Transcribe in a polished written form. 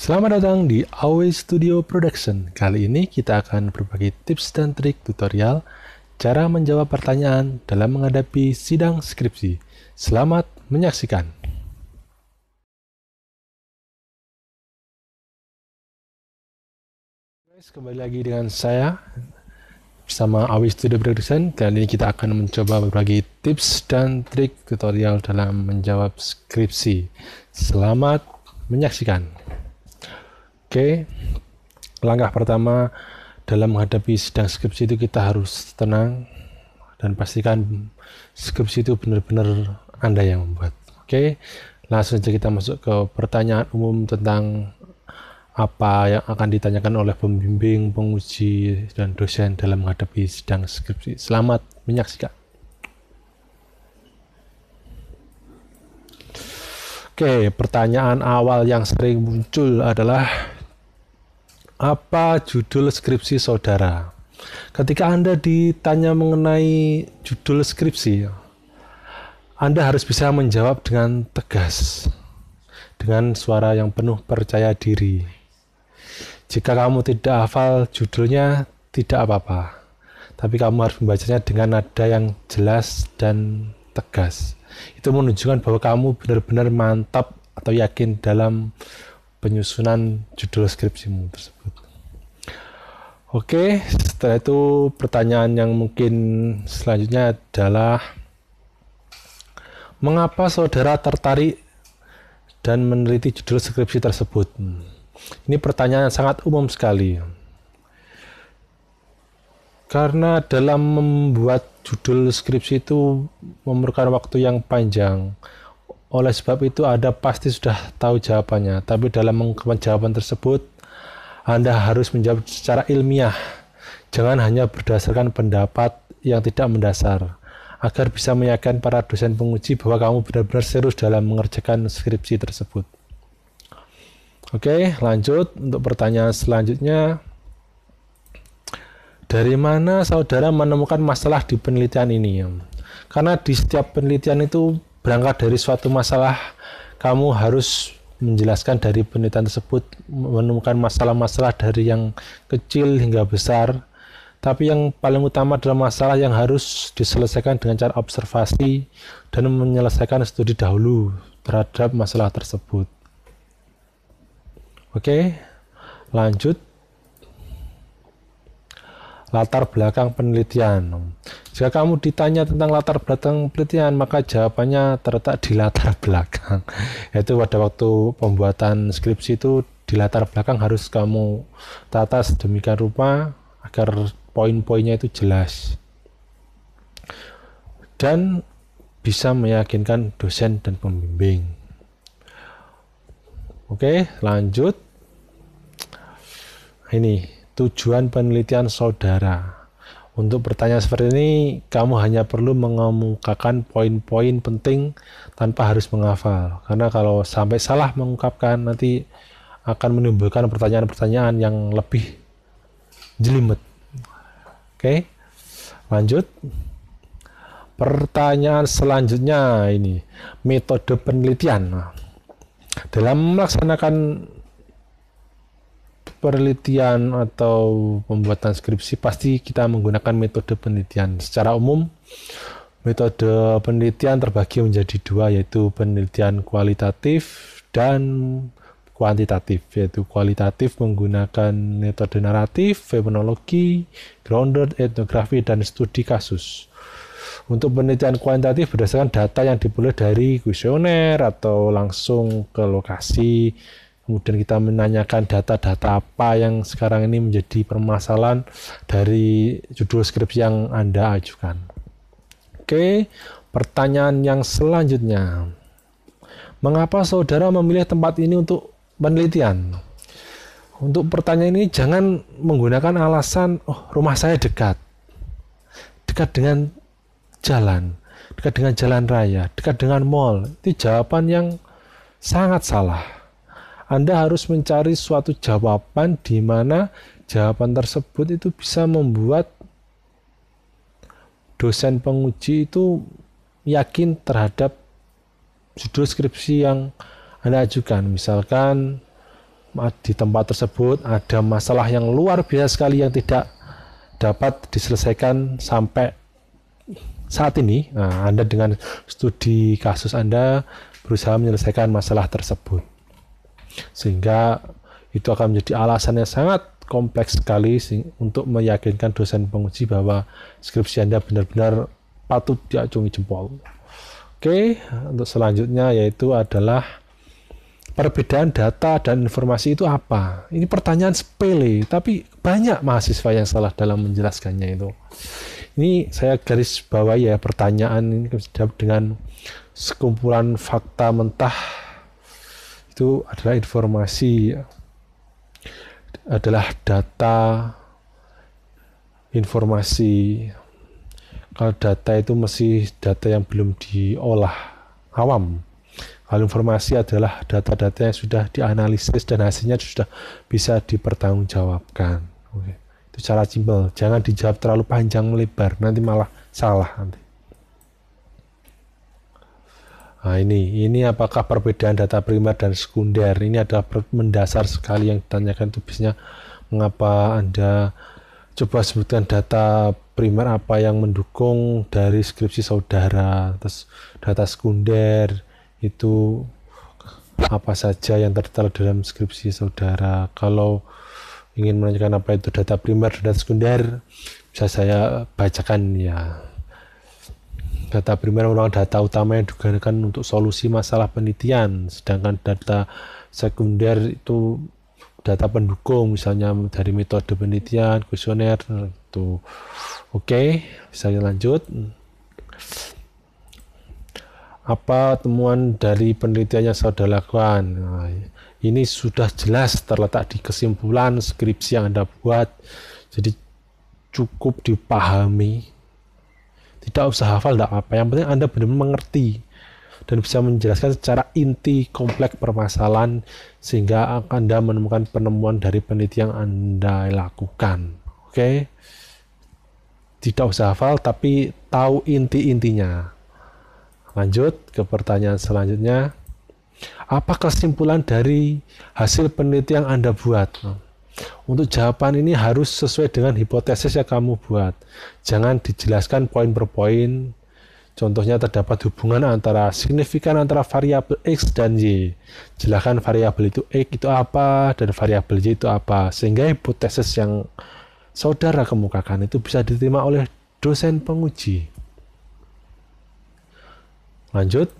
Selamat datang di AW Studio Production. Kali ini kita akan berbagi tips dan trik tutorial cara menjawab pertanyaan dalam menghadapi sidang skripsi. Selamat menyaksikan. Guys, kembali lagi dengan saya bersama AW Studio Production. Kali ini kita akan mencoba berbagi tips dan trik tutorial dalam menjawab skripsi. Selamat menyaksikan. Oke, langkah pertama dalam menghadapi sidang skripsi itu kita harus tenang dan pastikan skripsi itu benar-benar Anda yang membuat. Oke, langsung saja kita masuk ke pertanyaan umum tentang apa yang akan ditanyakan oleh pembimbing, penguji, dan dosen dalam menghadapi sidang skripsi. Selamat menyaksikan. Oke, pertanyaan awal yang sering muncul adalah apa judul skripsi saudara? Ketika Anda ditanya mengenai judul skripsi, Anda harus bisa menjawab dengan tegas, dengan suara yang penuh percaya diri. Jika kamu tidak hafal judulnya, tidak apa-apa, tapi kamu harus membacanya dengan nada yang jelas dan tegas. Itu menunjukkan bahwa kamu benar-benar mantap atau yakin dalam penyusunan judul skripsimu tersebut. Oke, setelah itu pertanyaan yang mungkin selanjutnya adalah mengapa saudara tertarik dan meneliti judul skripsi tersebut? Ini pertanyaan yang sangat umum sekali. Karena dalam membuat judul skripsi itu memerlukan waktu yang panjang. Oleh sebab itu Anda pasti sudah tahu jawabannya, tapi dalam mengungkapkan jawaban tersebut, Anda harus menjawab secara ilmiah. Jangan hanya berdasarkan pendapat yang tidak mendasar, agar bisa meyakinkan para dosen penguji bahwa kamu benar-benar serius dalam mengerjakan skripsi tersebut. Oke, lanjut untuk pertanyaan selanjutnya. Dari mana saudara menemukan masalah di penelitian ini? Karena di setiap penelitian itu berangkat dari suatu masalah, kamu harus menjelaskan dari penelitian tersebut, menemukan masalah-masalah dari yang kecil hingga besar. Tapi yang paling utama adalah masalah yang harus diselesaikan dengan cara observasi dan menyelesaikan studi dahulu terhadap masalah tersebut. Oke, lanjut. Latar belakang penelitian. Jika kamu ditanya tentang latar belakang penelitian, maka jawabannya terletak di latar belakang. Yaitu pada waktu pembuatan skripsi itu di latar belakang harus kamu tata sedemikian rupa agar poin-poinnya itu jelas dan bisa meyakinkan dosen dan pembimbing. Oke, lanjut. Ini tujuan penelitian saudara. Untuk pertanyaan seperti ini, kamu hanya perlu mengemukakan poin-poin penting tanpa harus menghafal. Karena kalau sampai salah mengungkapkan, nanti akan menimbulkan pertanyaan-pertanyaan yang lebih jelimet. Oke, lanjut. Pertanyaan selanjutnya ini, metode penelitian. Dalam melaksanakan penelitian atau pembuatan skripsi pasti kita menggunakan metode penelitian. Secara umum, metode penelitian terbagi menjadi dua, yaitu penelitian kualitatif dan kuantitatif. Yaitu kualitatif menggunakan metode naratif, fenomenologi, grounded, etnografi, dan studi kasus. Untuk penelitian kuantitatif berdasarkan data yang diperoleh dari kuesioner atau langsung ke lokasi. Kemudian kita menanyakan data-data apa yang sekarang ini menjadi permasalahan dari judul skripsi yang Anda ajukan. Oke, pertanyaan yang selanjutnya. Mengapa saudara memilih tempat ini untuk penelitian? Untuk pertanyaan ini jangan menggunakan alasan, rumah saya dekat dengan jalan, dekat dengan jalan raya, dekat dengan mall. Itu jawaban yang sangat salah. Anda harus mencari suatu jawaban di mana jawaban tersebut itu bisa membuat dosen penguji itu yakin terhadap judul skripsi yang Anda ajukan. Misalkan di tempat tersebut ada masalah yang luar biasa sekali yang tidak dapat diselesaikan sampai saat ini. Nah, Anda dengan studi kasus Anda berusaha menyelesaikan masalah tersebut. Sehingga itu akan menjadi alasan yang sangat kompleks sekali untuk meyakinkan dosen penguji bahwa skripsi Anda benar-benar patut diacungi jempol. Oke, untuk selanjutnya yaitu adalah perbedaan data dan informasi itu apa? Ini pertanyaan sepele, tapi banyak mahasiswa yang salah dalam menjelaskannya itu. Ini saya garis bawahi ya, pertanyaan ini dijawab dengan sekumpulan fakta mentah. Itu adalah informasi, adalah data, informasi. Kalau data itu masih data yang belum diolah, awam. Kalau informasi adalah data-data yang sudah dianalisis dan hasilnya sudah bisa dipertanggungjawabkan. Oke. Itu cara simpel. Jangan dijawab terlalu panjang melebar, nanti malah salah nanti. Nah ini apakah perbedaan data primer dan sekunder? Ini adalah mendasar sekali yang ditanyakan itu biasanya mengapa Anda coba sebutkan data primer apa yang mendukung dari skripsi saudara, terus data sekunder itu apa saja yang tertera dalam skripsi saudara. Kalau ingin menanyakan apa itu data primer dan data sekunder, bisa saya bacakan ya. Data primer merupakan data utama yang digunakan untuk solusi masalah penelitian, sedangkan data sekunder itu data pendukung, misalnya dari metode penelitian, kuesioner itu. Oke, bisa lanjut. Apa temuan dari penelitian yang saudara lakukan? Nah, ini sudah jelas terletak di kesimpulan skripsi yang Anda buat, jadi cukup dipahami. Tidak usah hafal, tidak apa. Yang penting Anda benar-benar mengerti dan bisa menjelaskan secara inti kompleks permasalahan sehingga Anda menemukan penemuan dari penelitian yang Anda lakukan. Oke? Tidak usah hafal, tapi tahu inti-intinya. Lanjut ke pertanyaan selanjutnya. Apa kesimpulan dari hasil penelitian yang Anda buat? Untuk jawaban ini harus sesuai dengan hipotesis yang kamu buat. Jangan dijelaskan poin per poin. Contohnya terdapat hubungan antara signifikan antara variabel X dan Y. Jelaskan variabel itu X itu apa dan variabel Y itu apa. Sehingga hipotesis yang saudara kemukakan itu bisa diterima oleh dosen penguji. Lanjut.